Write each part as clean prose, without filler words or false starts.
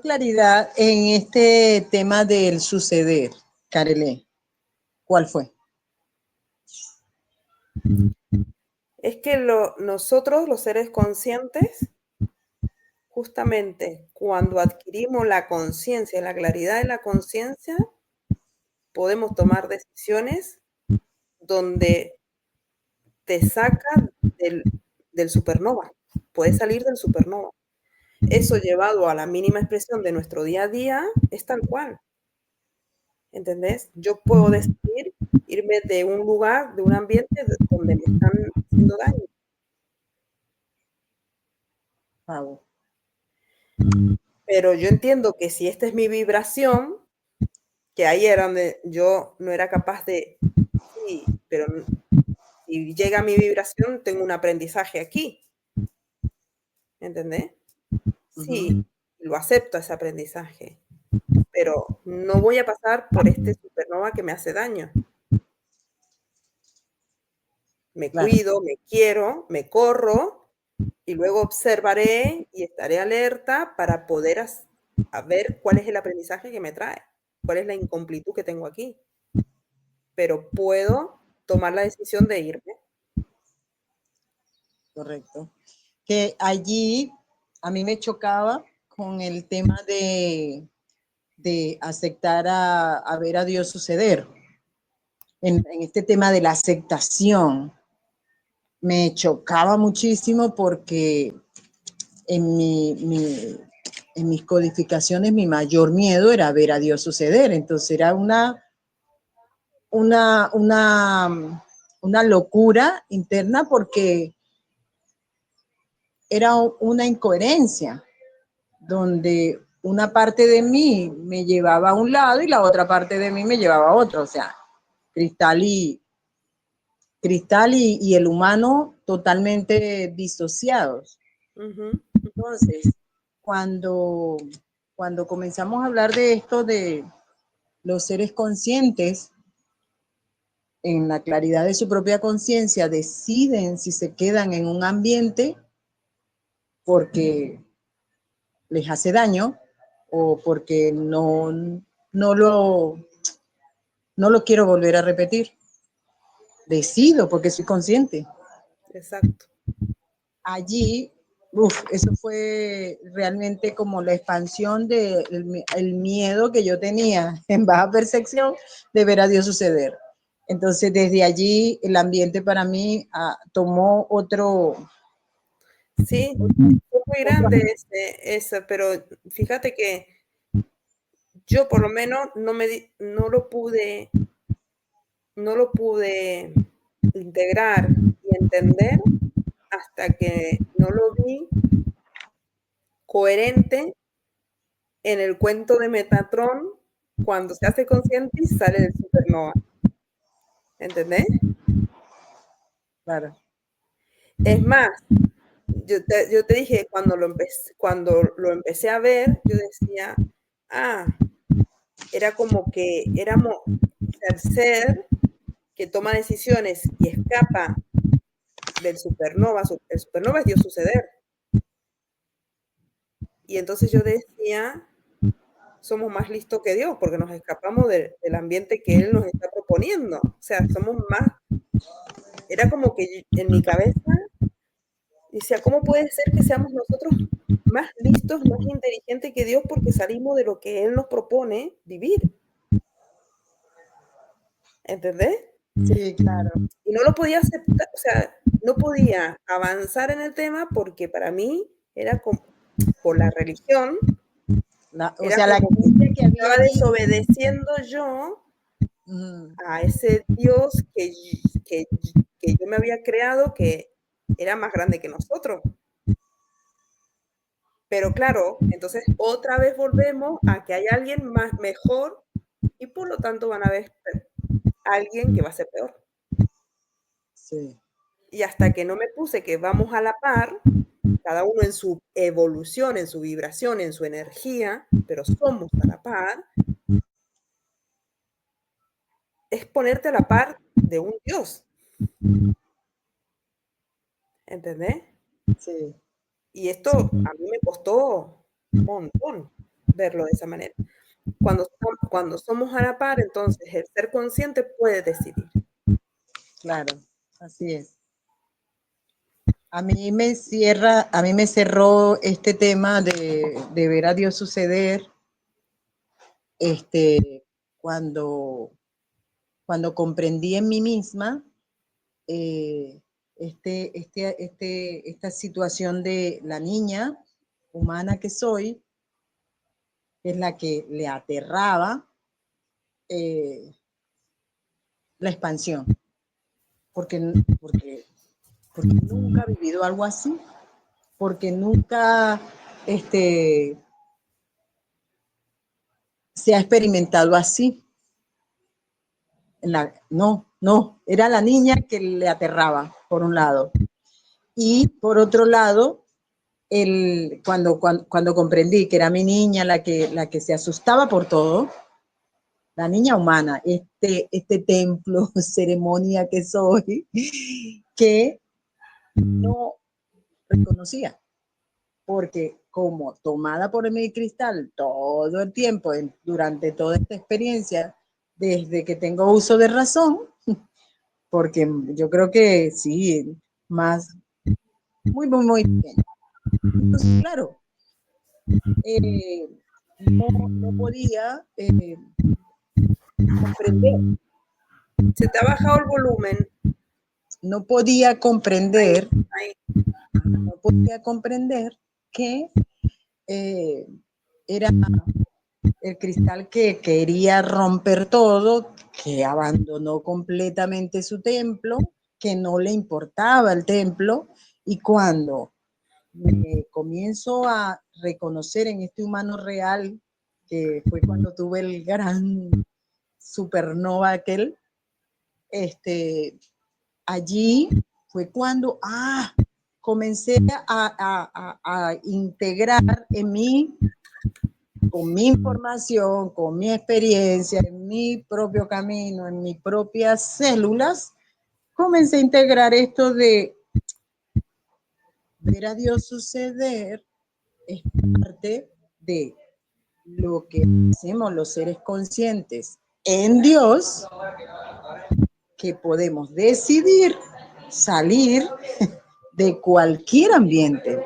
Claridad en este tema del suceder, Carelé. ¿Cuál fue? Es que nosotros, los seres conscientes, justamente cuando adquirimos la conciencia, la claridad de la conciencia, podemos tomar decisiones donde te saca del supernova. Puedes salir del supernova. Eso llevado a la mínima expresión de nuestro día a día es tal cual. ¿Entendés? Yo puedo decidir irme de un lugar, de un ambiente donde me están haciendo daño. Bravo. Pero yo entiendo que si esta es mi vibración, que ahí era donde yo no era capaz de, sí, pero si llega mi vibración, tengo un aprendizaje aquí. ¿Entendés? Sí, lo acepto ese aprendizaje, pero no voy a pasar por este supernova que me hace daño. Me Claro, cuido, me quiero, me corro y luego observaré y estaré alerta para poder a ver cuál es el aprendizaje que me trae, cuál es la incompletud que tengo aquí. Pero puedo tomar la decisión de irme. correcto. Que allí a mí me chocaba con el tema de aceptar a ver a Dios suceder. En este tema de la aceptación, me chocaba muchísimo porque en, en mis codificaciones mi mayor miedo era ver a Dios suceder. Entonces era una, una, una locura interna porque era una incoherencia donde una parte de mí me llevaba a un lado y la otra parte de mí me llevaba a otro. O sea, Cristal y, y el humano totalmente disociados. Ujú. Entonces, cuando, cuando comenzamos a hablar de esto de los seres conscientes, en la claridad de su propia conciencia, deciden si se quedan en un ambiente porque les hace daño o porque no, no lo quiero volver a repetir. Decido porque soy consciente. Exacto. Allí, eso fue realmente como la expansión del el miedo que yo tenía en baja percepción de ver a Dios suceder. Entonces, desde allí, el ambiente para mí tomó Sí, fue muy grande ese, pero fíjate que yo por lo menos no lo pude integrar y entender hasta que no lo vi coherente en el cuento de Metatron cuando se hace consciente y sale del supernova. ¿Entendés? claro. Es más, yo te dije cuando lo empecé a ver, yo decía, ah, era como que éramos el ser que toma decisiones y escapa del supernova. El supernova es Dios suceder. Y entonces yo decía, somos más listos que Dios porque nos escapamos del ambiente que Él nos está proponiendo. O sea, somos más, era como que en mi cabeza decía, ¿cómo puede ser que seamos nosotros más listos, más inteligentes que Dios porque salimos de lo que Él nos propone vivir? ¿Entendés? Sí, claro. Y no lo podía aceptar, o sea, no podía avanzar en el tema porque para mí era como, por la religión, O era sea, la como que creencia que había estaba allí. desobedeciendo yo a ese Dios que yo me había creado que era más grande que nosotros. Pero claro, entonces otra vez volvemos a que hay alguien más mejor y por lo tanto van a ver alguien que va a ser peor. Sí, Y hasta que no me puse que vamos a la par, cada uno en su evolución, en su vibración, en su energía, pero somos a la par, es ponerte a la par de un Dios, ¿entendés? sí. Y esto a mí me costó un montón. verlo de esa manera. Cuando somos a la par, entonces el ser consciente puede decidir. Claro, así es. A mí me cerró este tema de ver a Dios suceder, cuando, cuando comprendí en mí misma esta situación de la niña humana que soy, que es la que le aterraba la expansión, porque nunca he vivido algo así, porque nunca se ha experimentado así. No, era la niña que le aterraba, por un lado. Y por otro lado, cuando comprendí que era mi niña la que se asustaba por todo, la niña humana, este templo, ceremonia que soy, que no reconocía, porque como tomada por mi cristal todo el tiempo, durante toda esta experiencia, desde que tengo uso de razón, porque yo creo que sí, más, muy bien. Entonces, claro, no podía comprender, Se te ha bajado el volumen. no podía comprender, Ahí. no podía comprender que era el cristal que quería romper todo, que abandonó completamente su templo, que no le importaba el templo, y cuando me comienzo a reconocer en este humano real, que fue cuando tuve el gran supernova aquel, allí fue cuando comencé a integrar en mí, con mi información, con mi experiencia, en mi propio camino, en mis propias células, comencé a integrar esto de ver a Dios suceder, es parte de lo que hacemos los seres conscientes en Dios, que podemos decidir salir de cualquier ambiente.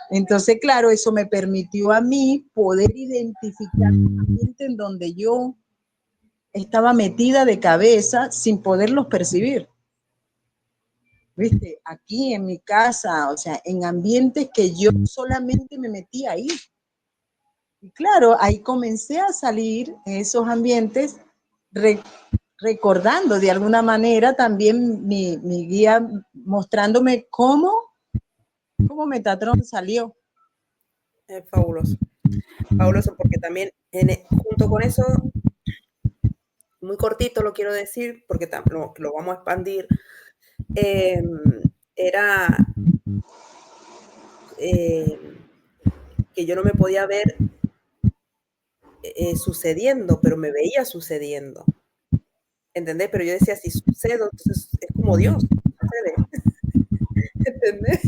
Entonces, claro, eso me permitió a mí poder identificar un ambiente en donde yo estaba metida de cabeza sin poderlos percibir. ¿Viste? Aquí en mi casa, o sea, en ambientes que yo solamente me metí ahí. Y claro, ahí comencé a salir en esos ambientes recordando de alguna manera también mi guía mostrándome cómo Metatron salió. Es fabuloso. Fabuloso porque también junto con eso, muy cortito lo quiero decir, porque lo vamos a expandir, era que yo no me podía ver sucediendo, pero me veía sucediendo. ¿Entendés? Pero yo decía, si sucedo, entonces es como Dios, sucede. ¿Entendés?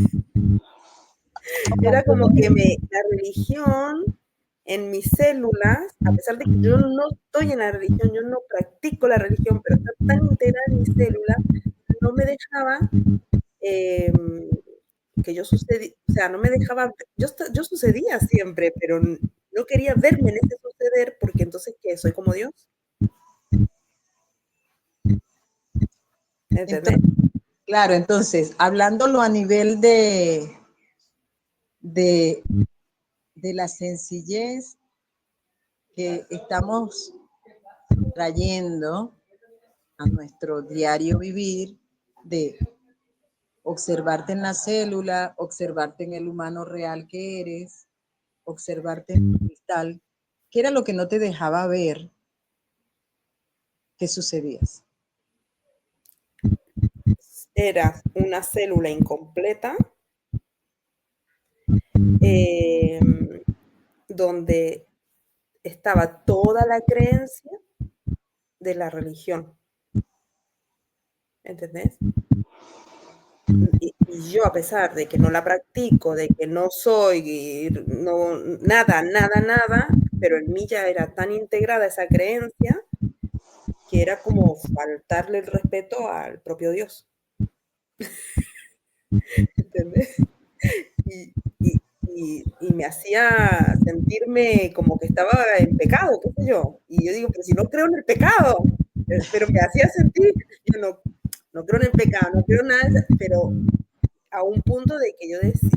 Era como que la religión en mis células, a pesar de que yo no estoy en la religión, yo no practico la religión, pero está tan integrada en mis células, no me dejaba que yo sucedí, o sea, no me dejaba, yo sucedía siempre, pero no quería verme en ese suceder porque entonces, ¿qué? ¿Soy como Dios? ¿Entendés? Entonces, claro, entonces, hablándolo a nivel de, de la sencillez que estamos trayendo a nuestro diario vivir, de observarte en la célula, observarte en el humano real que eres, observarte en el cristal, ¿qué era lo que no te dejaba ver qué sucedías? Era una célula incompleta, donde estaba toda la creencia de la religión. ¿Entendés? y yo, a pesar de que no la practico, de que no soy, no, nada, nada, nada, pero en mí ya era tan integrada esa creencia que era como faltarle el respeto al propio Dios. ¿Entendés? Y, y me hacía sentirme como que estaba en pecado, qué sé yo. Y yo digo, pero si no creo en el pecado, pero me hacía sentir, yo no creo en el pecado, no creo en nada, pero a un punto de que yo decía,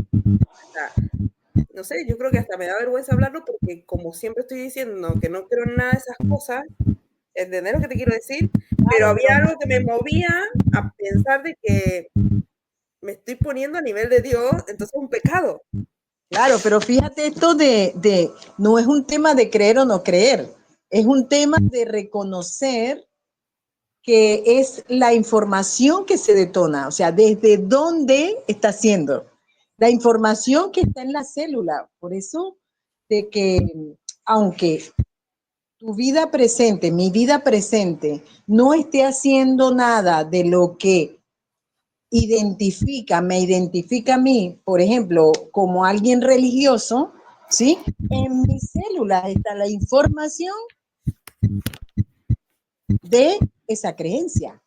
no sé, yo creo que hasta me da vergüenza hablarlo porque como siempre estoy diciendo que no creo en nada de esas cosas, ¿entendés lo que te quiero decir? Pero Claro, había algo que me movía a pensar de que me estoy poniendo a nivel de Dios, entonces es un pecado. claro, pero fíjate esto no es un tema de creer o no creer, es un tema de reconocer que es la información que se detona, o sea, desde dónde está siendo. La información que está en la célula. Por eso, de que aunque tu vida presente, mi vida presente, no esté haciendo nada de lo que me identifica a mí, por ejemplo, como alguien religioso, ¿sí? En mis células está la información de esa creencia.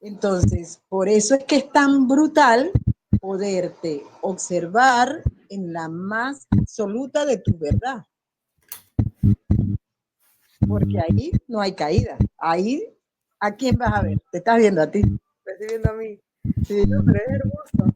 Entonces, por eso es que es tan brutal poderte observar en la más absoluta de tu verdad. Porque ahí no hay caída. Ahí, ¿a quién vas a ver? Te estás viendo a ti. Me estoy viendo a mí. Sí. No, pero es hermoso.